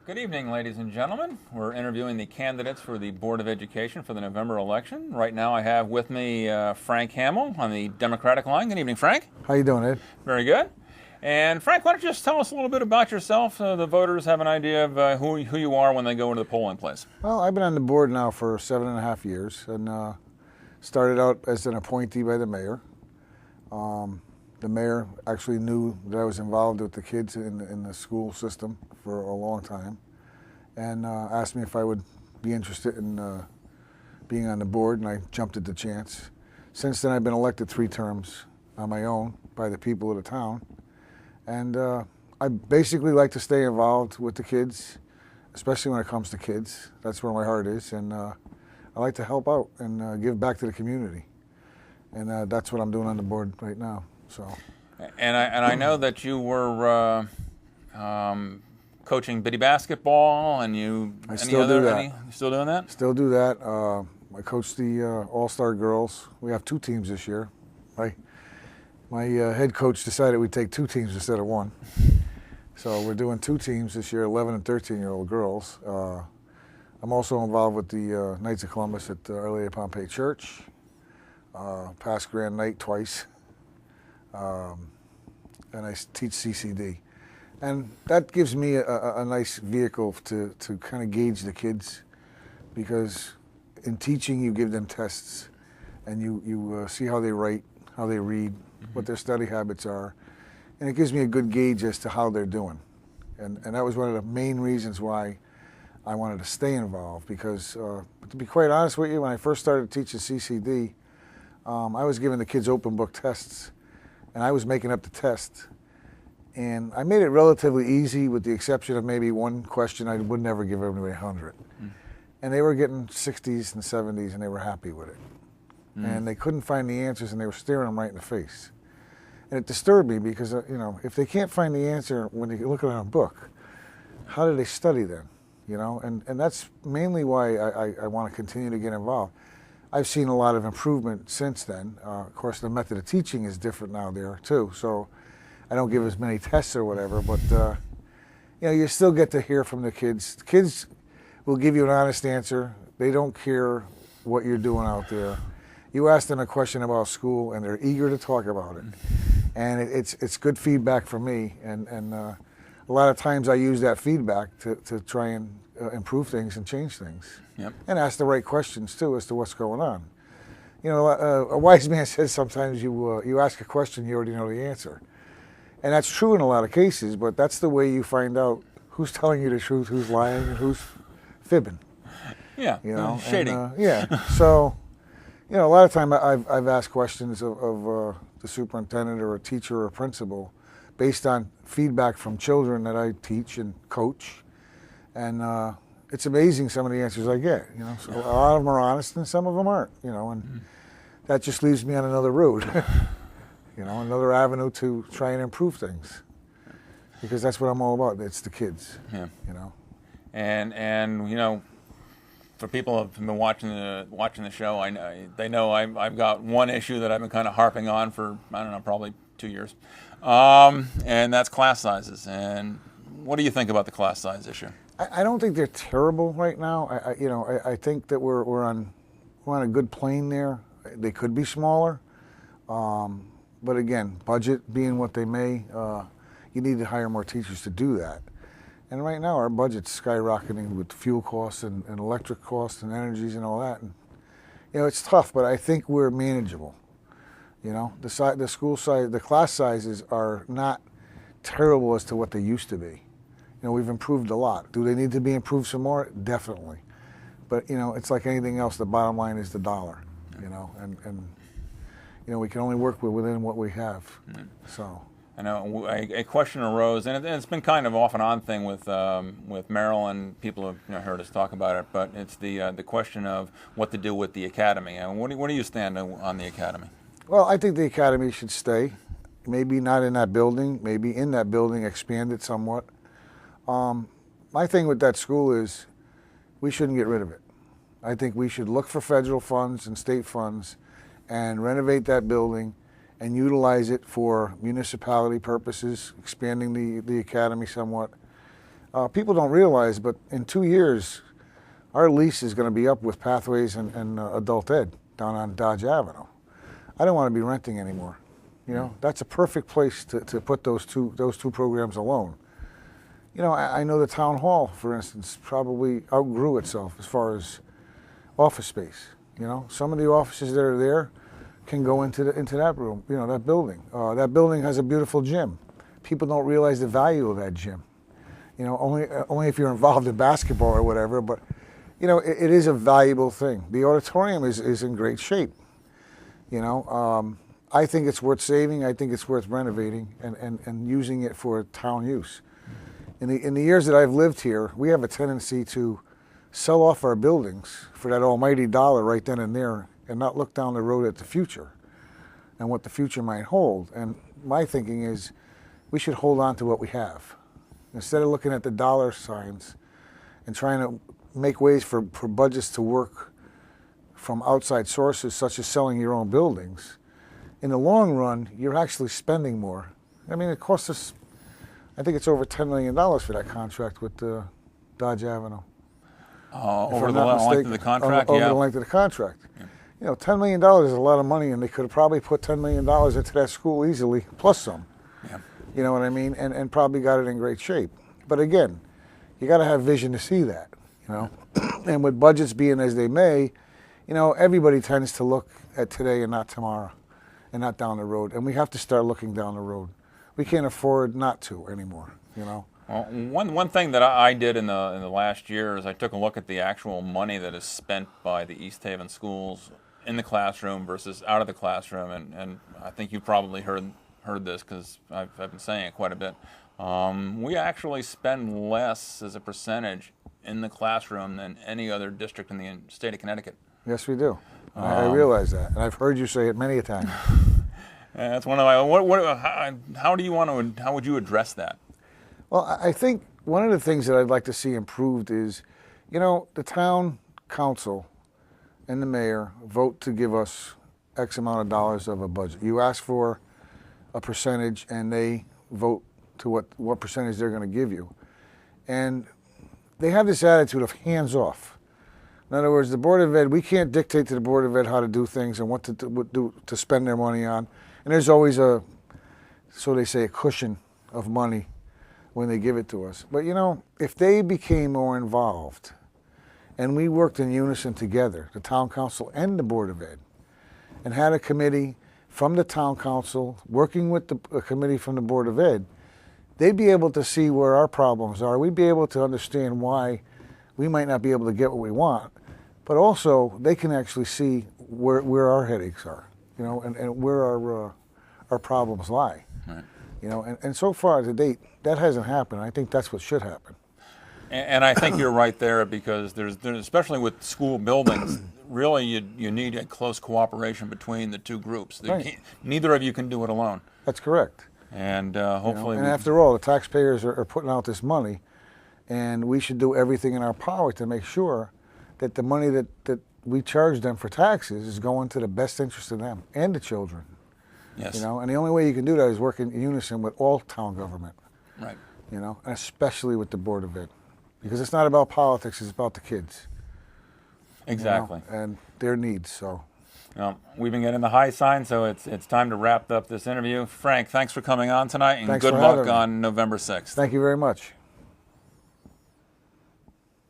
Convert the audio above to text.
Good evening, ladies and gentlemen. We're interviewing the candidates for the Board of Education for the November election. Right now I have with me Frank Hammell on the Democratic line. Good evening, Frank. How you doing, Ed? Very good. And Frank, why don't you just tell us a little bit about yourself so the voters have an idea of who you are when they go into the polling place. Well, I've been on the board now for 7.5 years and started out as an appointee by the mayor. The mayor actually knew that I was involved with the kids in the school system for a long time and asked me if I would be interested in being on the board, and I jumped at the chance. Since then, I've been elected 3 terms on my own by the people of the town. And I basically like to stay involved with the kids, especially when it comes to kids. That's where my heart is. And I like to help out and give back to the community. And that's what I'm doing on the board right now. So. And I know that you were coaching biddy basketball, and you. I still do that. You still doing that? Still do that. I coach the All-Star girls. We have 2 teams this year. My head coach decided we'd take 2 teams instead of 1. So we're doing 2 teams this year, 11 and 13-year-old girls. I'm also involved with the Knights of Columbus at Our Lady of Pompeii Church. Past Grand Night twice. And I teach CCD. And that gives me a nice vehicle to kind of gauge the kids, because in teaching you give them tests and you see how they write, how they read, what their study habits are, and it gives me a good gauge as to how they're doing. And that was one of the main reasons why I wanted to stay involved, because to be quite honest with you, when I first started teaching CCD, I was giving the kids open book tests, and I was making up the test. And I made it relatively easy, with the exception of maybe one question I would never give everybody 100. And they were getting 60s and 70s, and they were happy with it. And they couldn't find the answers, and they were staring them right in the face. And it disturbed me, because if they can't find the answer when they look at a book, how do they study then? And that's mainly why I want to continue to get involved. I've seen a lot of improvement since then. Of course, the method of teaching is different now there too, so I don't give as many tests or whatever, but you still get to hear from the kids. The kids will give you an honest answer. They don't care what you're doing out there. You ask them a question about school, and they're eager to talk about it. And it's good feedback for me. And a lot of times I use that feedback to try and improve things and change things. Yep. And ask the right questions, too, as to what's going on. A wise man says sometimes you ask a question, you already know the answer. And that's true in a lot of cases, but that's the way you find out who's telling you the truth, who's lying, and who's fibbing. Yeah, shading. So, a lot of time I've asked questions of the superintendent or a teacher or a principal based on feedback from children that I teach and coach. And it's amazing some of the answers I get. So a lot of them are honest and some of them aren't. And that just leaves me on another route. Another avenue to try and improve things, because that's what I'm all about. It's the kids. Yeah. And for people who have been watching the show, they know I've got one issue that I've been kind of harping on for, I don't know, probably 2 years, and that's class sizes. And what do you think about the class size issue? I don't think they're terrible right now. I think that we're on a good plane there. They could be smaller. But again, budget being what they may, you need to hire more teachers to do that. And right now our budget's skyrocketing with fuel costs and electric costs and energies and all that. And, it's tough, but I think we're manageable. The school size, the class sizes are not terrible as to what they used to be. We've improved a lot. Do they need to be improved some more? Definitely. But, it's like anything else. The bottom line is the dollar, and we can only work within what we have. So I know a question arose, and it's been kind of off and on thing with Merrill, and people have heard us talk about it. But it's the question of what to do with the academy. And what do you stand on the academy? Well, I think the academy should stay. Maybe not in that building. Maybe in that building, expand it somewhat. My thing with that school is we shouldn't get rid of it. I think we should look for federal funds and state funds and renovate that building and utilize it for municipality purposes, expanding the academy somewhat. People don't realize, but in 2 years, our lease is going to be up with Pathways and Adult Ed down on Dodge Avenue. I don't want to be renting anymore. You know, that's a perfect place to put those two programs alone. You know, I know the town hall, for instance, probably outgrew itself as far as office space. You know, some of the offices that are there can go into that room, you know, that building. That building has a beautiful gym. People don't realize the value of that gym. You know, only if you're involved in basketball or whatever, but, you know, it is a valuable thing. The auditorium is in great shape. You know, I think it's worth saving. I think it's worth renovating and using it for town use. In the years that I've lived here, we have a tendency to sell off our buildings for that almighty dollar right then and there and not look down the road at the future and what the future might hold. And my thinking is we should hold on to what we have. Instead of looking at the dollar signs and trying to make ways for budgets to work from outside sources such as selling your own buildings, in the long run, you're actually spending more. I mean, it costs us, I think it's over $10 million for that contract with Dodge Avenue. Over the length of the contract? Over the length of the contract. Yeah. You know, $10 million is a lot of money, and they could have probably put $10 million into that school easily, plus some. Yeah. You know what I mean? And probably got it in great shape. But again, you got to have vision to see that, you know. And with budgets being as they may, you know, everybody tends to look at today and not tomorrow and not down the road. And we have to start looking down the road. We can't afford not to anymore, you know. Well, one thing that I did in the last year is I took a look at the actual money that is spent by the East Haven schools in the classroom versus out of the classroom, and I think you probably heard this because I've been saying it quite a bit. We actually spend less as a percentage in the classroom than any other district in the state of Connecticut. Yes, we do. I realize that, and I've heard you say it many a time. That's one of my. How would you address that? Well, I think one of the things that I'd like to see improved is, you know, the town council and the mayor vote to give us X amount of dollars of a budget. You ask for a percentage, and they vote to what percentage they're going to give you. And they have this attitude of hands off. In other words, the Board of Ed, we can't dictate to the Board of Ed how to do things and what to spend their money on. And there's always so they say, a cushion of money when they give it to us. But, you know, if they became more involved and we worked in unison together, the town council and the Board of Ed, and had a committee from the town council working with a committee from the Board of Ed, they'd be able to see where our problems are. We'd be able to understand why we might not be able to get what we want, but also they can actually see where our headaches are, you know, and where our problems lie. Right. You know, and so far to date, that hasn't happened. I think that's what should happen. And I think you're right there, because there's especially with school buildings, really you need a close cooperation between the two groups. Right. Neither of you can do it alone. That's correct. And hopefully, you know, and after all, the taxpayers are putting out this money, and we should do everything in our power to make sure that the money that we charge them for taxes is going to the best interest of them and the children. Yes. You know, and the only way you can do that is work in unison with all town government. Right. You know, and especially with the Board of Ed, because it's not about politics; it's about the kids. Exactly. You know, and their needs. So. We've been getting the high sign, so it's time to wrap up this interview. Frank, thanks for coming on tonight, and Thanks good for luck having me. on November 6th. Thank you very much.